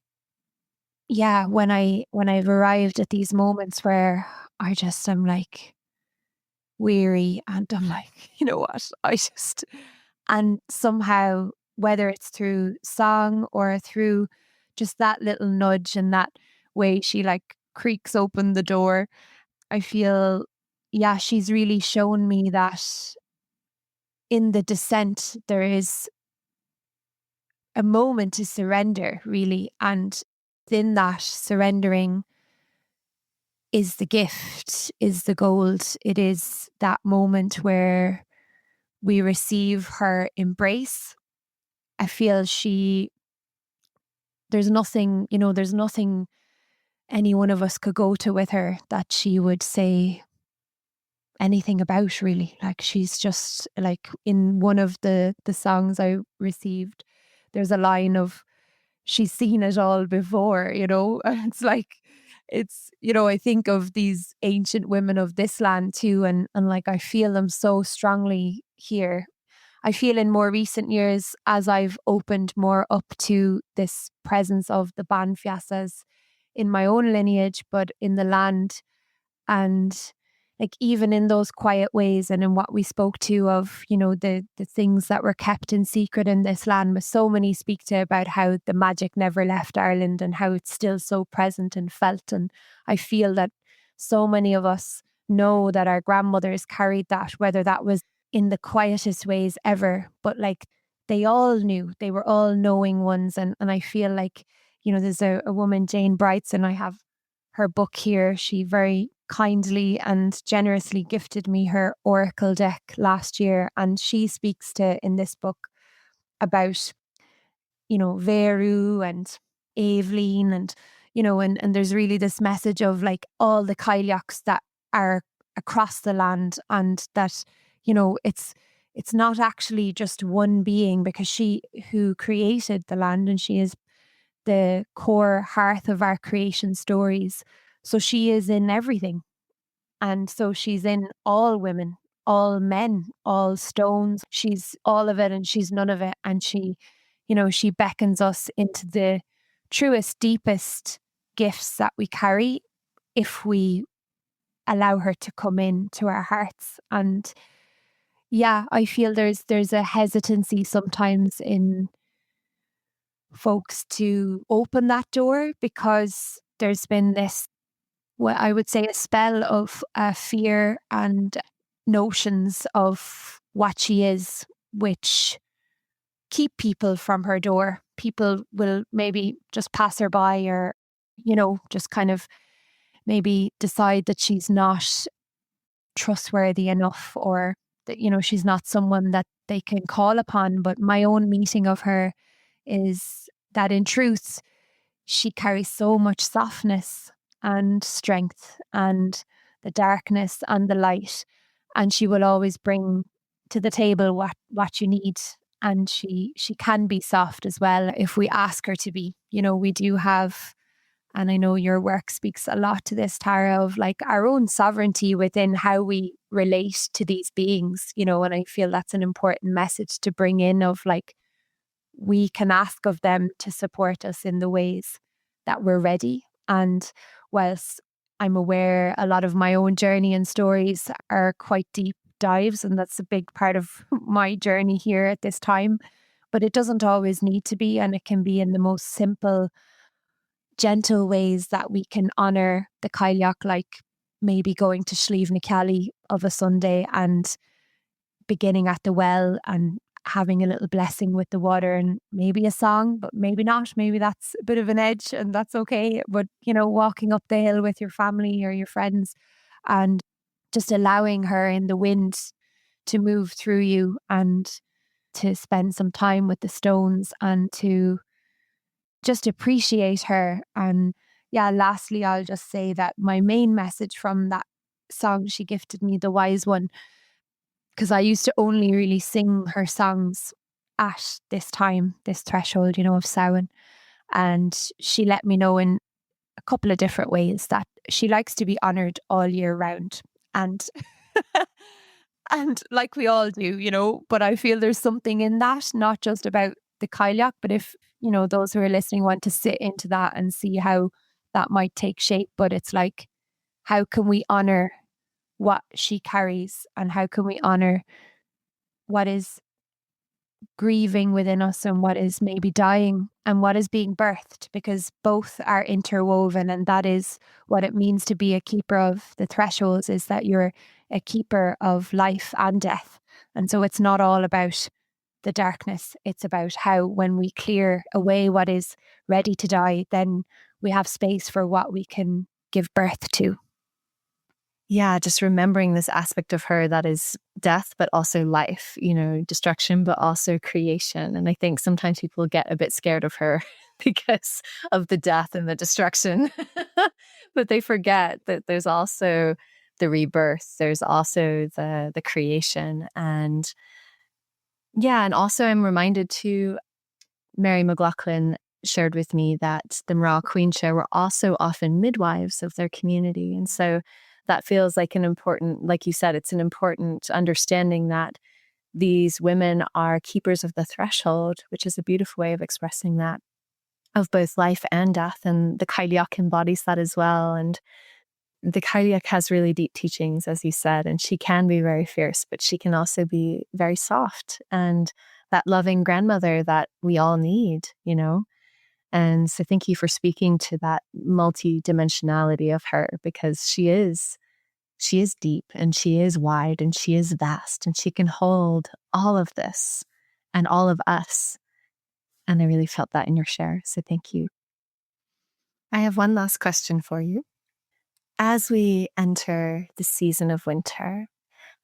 yeah, when I've arrived at these moments where I just am like weary and I'm like, you know what? And somehow, whether it's through song or through just that little nudge and that way she like creaks open the door, I feel, yeah, she's really shown me that in the descent, there is a moment to surrender, really. And in that surrendering is the gift, is the gold. It is that moment where we receive her embrace. I feel there's nothing, there's nothing any one of us could go to with her that she would say anything about, really. Like, she's just like, in one of the songs I received, there's a line of, she's seen it all before, and it's like, I think of these ancient women of this land too, and like I feel them so strongly here. I feel in more recent years, as I've opened more up to this presence of the Banfiasas in my own lineage, but in the land, and like even in those quiet ways and in what we spoke to of, the things that were kept in secret in this land, but so many speak to about how the magic never left Ireland and how it's still so present and felt. And I feel that so many of us know that our grandmothers carried that, whether that was in the quietest ways ever, but like they all knew, they were all knowing ones. And I feel like, there's a woman, Jane Brightson, I have her book here. She very kindly and generously gifted me her oracle deck last year, and she speaks to, in this book, about, Veru and Evelyn and, and there's really this message of like all the Cailleachs that are across the land, and that, it's not actually just one being, because she who created the land, and she is the core hearth of our creation stories. So she is in everything. And so she's in all women, all men, all stones. She's all of it and she's none of it. And she beckons us into the truest, deepest gifts that we carry if we allow her to come into our hearts. And yeah, I feel there's a hesitancy sometimes in folks to open that door, because there's been this, what I would say, a spell of fear and notions of what she is, which keep people from her door. People will maybe just pass her by, or, just kind of maybe decide that she's not trustworthy enough, or that, she's not someone that they can call upon. But my own meeting of her is that in truth, she carries so much softness and strength and the darkness and the light. And she will always bring to the table what you need. And she can be soft as well if we ask her to be. We do have, and I know your work speaks a lot to this, Tara, of like our own sovereignty within how we relate to these beings, and I feel that's an important message to bring in, of like, we can ask of them to support us in the ways that we're ready. And whilst I'm aware a lot of my own journey and stories are quite deep dives, and that's a big part of my journey here at this time, but it doesn't always need to be, and it can be in the most simple, gentle ways that we can honour the Cailleach, like maybe going to Sliabh na Ceallaigh of a Sunday and beginning at the well and having a little blessing with the water, and maybe a song, but maybe not. Maybe that's a bit of an edge, and that's okay. But, walking up the hill with your family or your friends, and just allowing her in the wind to move through you, and to spend some time with the stones, and to just appreciate her. And yeah, lastly, I'll just say that my main message from that song she gifted me, The Wise One, because I used to only really sing her songs at this time, this threshold, of Samhain. And she let me know in a couple of different ways that she likes to be honoured all year round. And and like we all do, but I feel there's something in that, not just about the Cailleach, but if, those who are listening want to sit into that and see how that might take shape. But it's like, how can we honour what she carries, and how can we honour what is grieving within us, and what is maybe dying, and what is being birthed, because both are interwoven. And that is what it means to be a keeper of the thresholds, is that you're a keeper of life and death. And so it's not all about the darkness. It's about how, when we clear away what is ready to die, then we have space for what we can give birth to. Yeah, just remembering this aspect of her that is death, but also life, destruction, but also creation. And I think sometimes people get a bit scared of her because of the death and the destruction, but they forget that there's also the rebirth, there's also the creation. And yeah, and also I'm reminded too, Mary McLaughlin shared with me that the Mná Chaointe were also often midwives of their community. And so that feels like an important, like you said, it's an important understanding that these women are keepers of the threshold, which is a beautiful way of expressing that, of both life and death. And the Cailleach embodies that as well. And the Cailleach has really deep teachings, as you said, and she can be very fierce, but she can also be very soft, and that loving grandmother that we all need. And so thank you for speaking to that multi-dimensionality of her, because she is deep, and she is wide, and she is vast, and she can hold all of this and all of us. And I really felt that in your share. So thank you. I have one last question for you. As we enter the season of winter,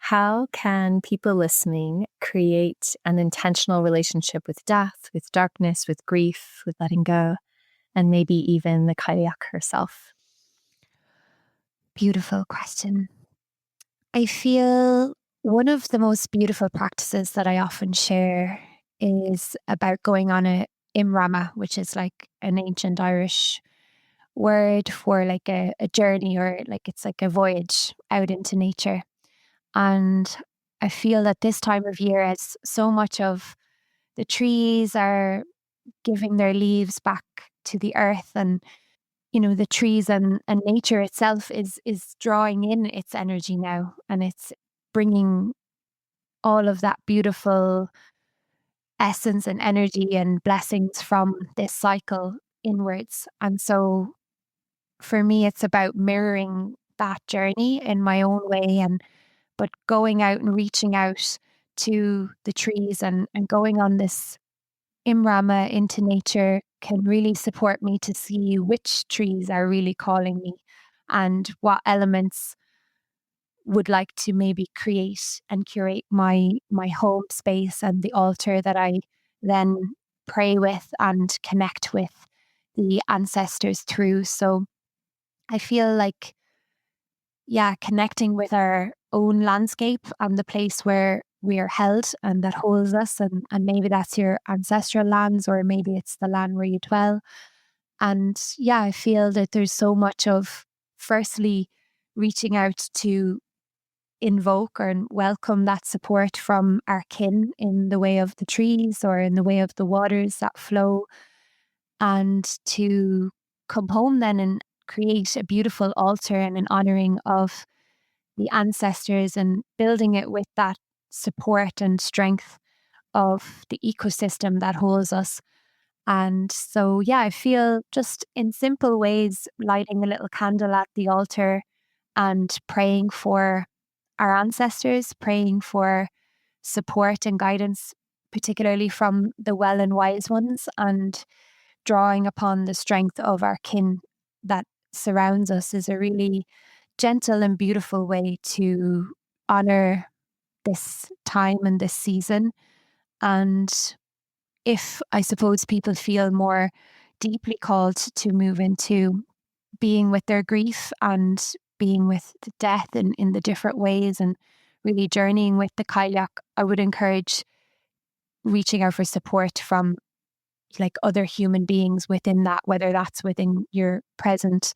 How can people listening create an intentional relationship with death, with darkness, with grief, with letting go, and maybe even the Cailleach herself? Beautiful question. I feel one of the most beautiful practices that I often share is about going on a imrama, which is like an ancient Irish word for like a journey, or like it's like a voyage out into nature. And I feel that this time of year, as so much of the trees are giving their leaves back to the earth, and the trees and nature itself is drawing in its energy now, and it's bringing all of that beautiful essence and energy and blessings from this cycle inwards. And so for me, it's about mirroring that journey in my own way, and but going out and reaching out to the trees and going on this imrama into nature can really support me to see which trees are really calling me and what elements would like to maybe create and curate my home space and the altar that I then pray with and connect with the ancestors through. So I feel like, yeah, connecting with our own landscape and the place where we are held and that holds us, and maybe that's your ancestral lands, or maybe it's the land where you dwell. And yeah, I feel that there's so much of, firstly, reaching out to invoke or welcome that support from our kin in the way of the trees or in the way of the waters that flow, and to come home then and create a beautiful altar and an honoring of the ancestors, and building it with that support and strength of the ecosystem that holds us. And so, yeah, I feel just in simple ways, lighting a little candle at the altar and praying for our ancestors, praying for support and guidance, particularly from the well and wise ones, and drawing upon the strength of our kin that surrounds us, is a really gentle and beautiful way to honor this time and this season. And if, I suppose, people feel more deeply called to move into being with their grief and being with the death in the different ways, and really journeying with the Cailleach, I would encourage reaching out for support from like other human beings within that, whether that's within your present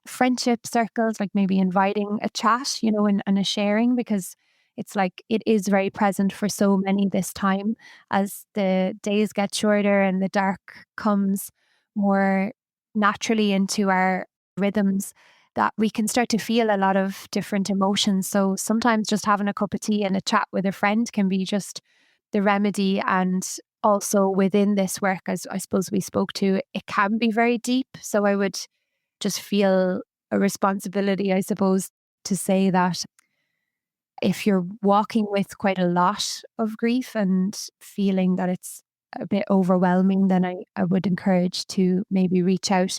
friendship circles, like maybe inviting a chat, and a sharing, because it's like it is very present for so many this time, as the days get shorter and the dark comes more naturally into our rhythms, that we can start to feel a lot of different emotions. So sometimes just having a cup of tea and a chat with a friend can be just the remedy. And also within this work, as I suppose we spoke to, it can be very deep. So I would just feel a responsibility, I suppose, to say that if you're walking with quite a lot of grief and feeling that it's a bit overwhelming, then I would encourage to maybe reach out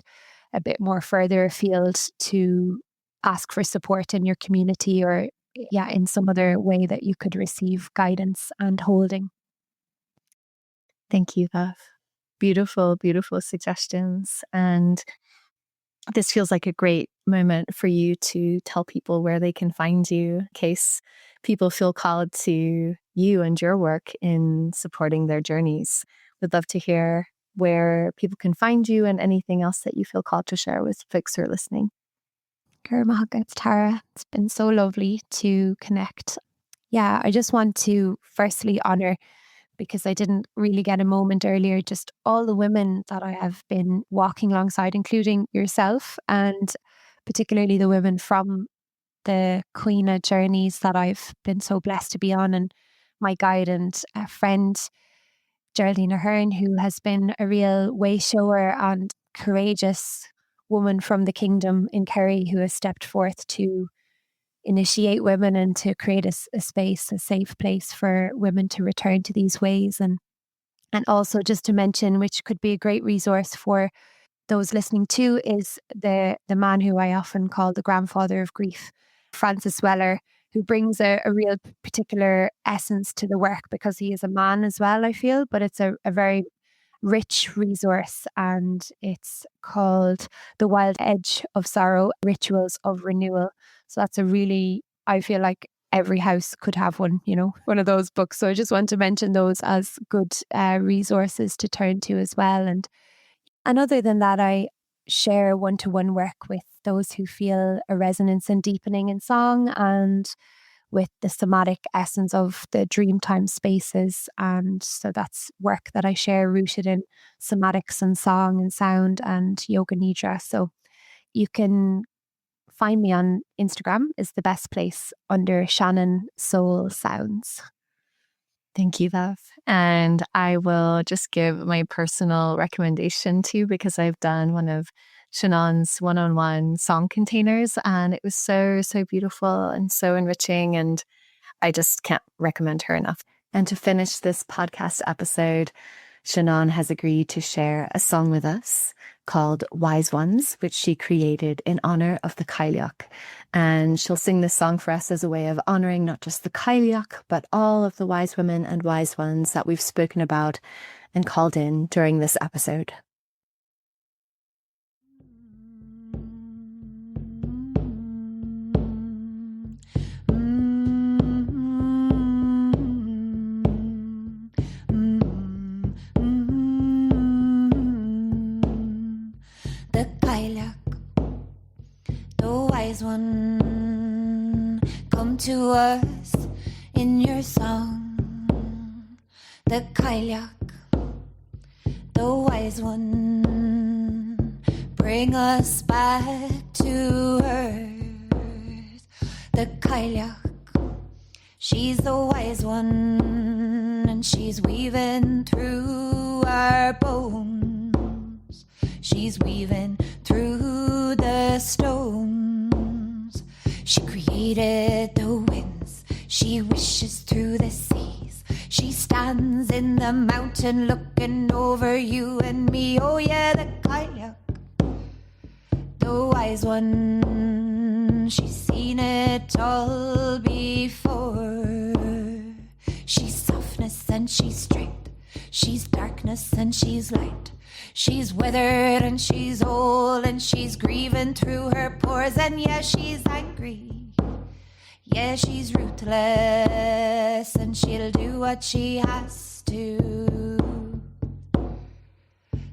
a bit more further afield to ask for support in your community, or yeah, in some other way that you could receive guidance and holding. Thank you, Beth. Beautiful, beautiful suggestions. And this feels like a great moment for you to tell people where they can find you in case people feel called to you and your work in supporting their journeys. Would love to hear where people can find you and anything else that you feel called to share with folks who are listening. It's Tara. It's been so lovely to connect. Yeah, I just want to firstly honor, because I didn't really get a moment earlier, just all the women that I have been walking alongside, including yourself, and particularly the women from the caoine journeys that I've been so blessed to be on, and my guide and a friend, Geraldine Ahern, who has been a real way shower and courageous woman from the kingdom in Kerry, who has stepped forth to initiate women and to create a space, a safe place for women to return to these ways. And also, just to mention, which could be a great resource for those listening too, is the man who I often call the grandfather of grief, Francis Weller, who brings a real particular essence to the work because he is a man as well, I feel. But it's a very rich resource, and it's called The Wild Edge of Sorrow, Rituals of Renewal. So that's a really, I feel like every house could have one, one of those books. So I just want to mention those as good resources to turn to as well. And other than that, I share one-to-one work with those who feel a resonance and deepening in song, and with the somatic essence of the dreamtime spaces. And so that's work that I share rooted in somatics and song and sound and yoga nidra. So you can find me on Instagram is the best place under Shannon Soul Sounds. Thank you, Bev. And I will just give my personal recommendation too, because I've done one of Shannon's one-on-one song containers, and it was so, so beautiful and so enriching. And I just can't recommend her enough. And to finish this podcast episode, Shannon has agreed to share a song with us called Wise Ones, which she created in honor of the Cailleach. And she'll sing this song for us as a way of honoring not just the Cailleach, but all of the wise women and wise ones that we've spoken about and called in during this episode. The Cailleach, the wise one, come to us in your song. The Cailleach, the wise one, bring us back to earth. The Cailleach, she's the wise one, and she's weaving through our bones. She's weaving through the stones. She created the winds. She wishes through the seas. She stands in the mountain looking over you and me. Oh yeah, the Cailleach, the wise one. She's seen it all before. She's softness and she's strength. She's darkness and she's light. She's withered and she's old and she's grieving through her pores. And yeah, she's angry. Yeah, she's ruthless and she'll do what she has to.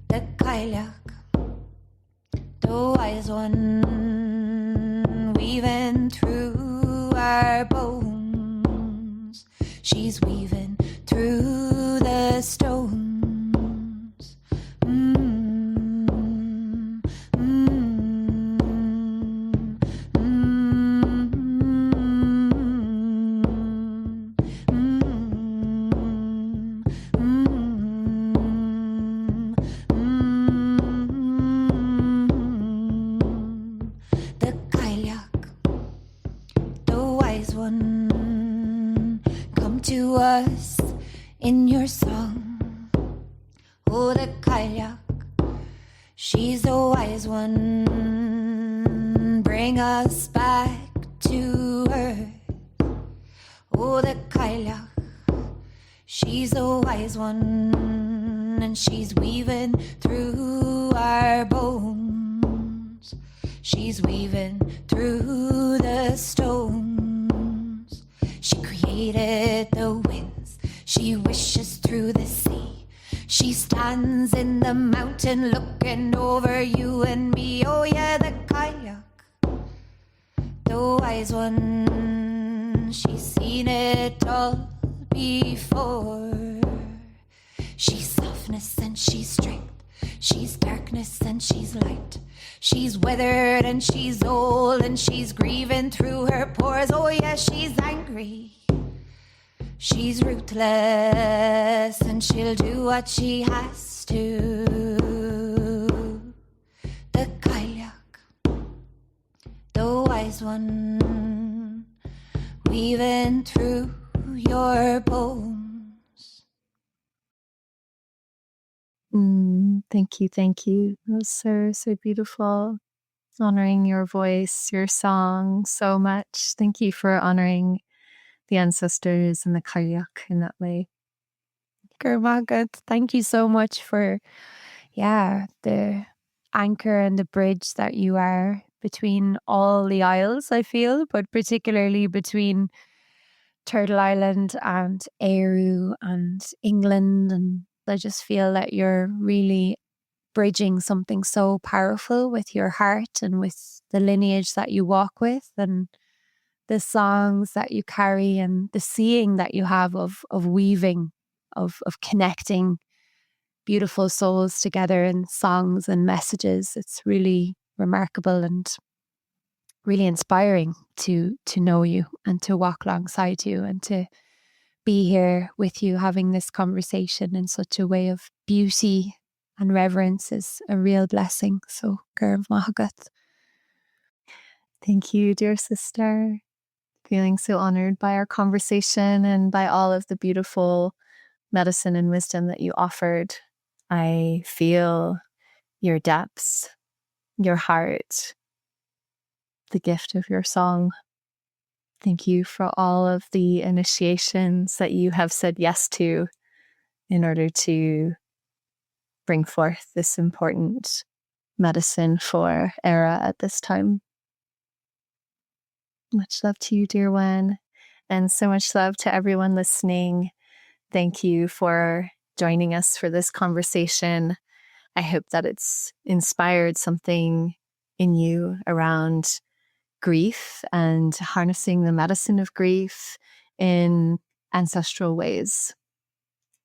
The Cailleach, the wise one, weaving through our bones. She's weaving through the stones. To us in your song. Oh, the Cailleach, she's the wise one, bring us back to earth. Oh, the Cailleach, she's the wise one, and she's weaving through our bones. She's weaving through the stones. She created the winds. She wishes through the sea. She stands in the mountain looking over you and me. Oh yeah, the Cailleach, the wise one. She's seen it all before. She's softness and she's strength. She's darkness and she's light. She's weathered and she's old and she's grieving through her pores. Oh yeah, she's angry. She's ruthless and she'll do what she has to. The Cailleach, the wise one, weaving through your bones. Thank you. That was so, so beautiful. honoring your voice, your song so much. Thank you for honoring the ancestors and the Cailleach in that way. Thank you so much for, the anchor and the bridge that you are between all the isles, I feel, but particularly between Turtle Island and Aru and England. And I just feel that you're really bridging something so powerful with your heart and with the lineage that you walk with and the songs that you carry and the seeing that you have of weaving, of connecting beautiful souls together in songs and messages. It's really remarkable and really inspiring to know you and to walk alongside you and to be here with you having this conversation in such a way of beauty and reverence is a real blessing. So, Gurb Mahagat. Thank you, dear sister. Feeling so honored by our conversation and by all of the beautiful medicine and wisdom that you offered. I feel your depths, your heart, the gift of your song. Thank you for all of the initiations that you have said yes to in order to bring forth this important medicine for Era at this time. Much love to you, dear one, and so much love to everyone listening. Thank you for joining us for this conversation. I hope that it's inspired something in you around grief and harnessing the medicine of grief in ancestral ways,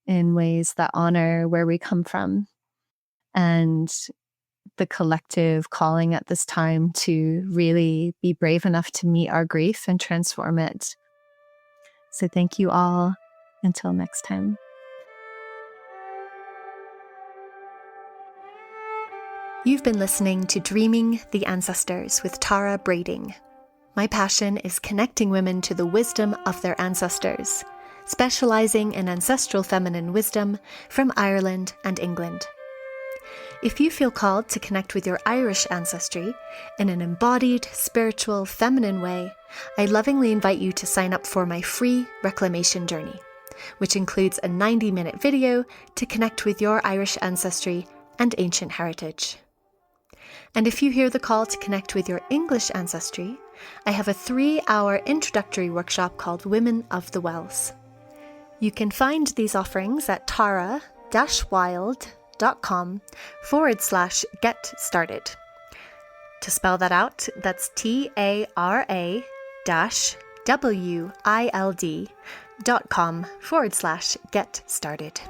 in ways that honor where we come from, and the collective calling at this time to really be brave enough to meet our grief and transform it. So thank you all. Until next time. You've been listening to Dreaming the Ancestors with Tara Brading. My passion is connecting women to the wisdom of their ancestors, specializing in ancestral feminine wisdom from Ireland and England. If you feel called to connect with your Irish ancestry in an embodied, spiritual, feminine way, I lovingly invite you to sign up for my free reclamation journey, which includes a 90-minute video to connect with your Irish ancestry and ancient heritage. And if you hear the call to connect with your English ancestry, I have a 3-hour introductory workshop called Women of the Wells. You can find these offerings at tara-wild.com/get started. To spell that out, that's TARA-WILD.com/get started.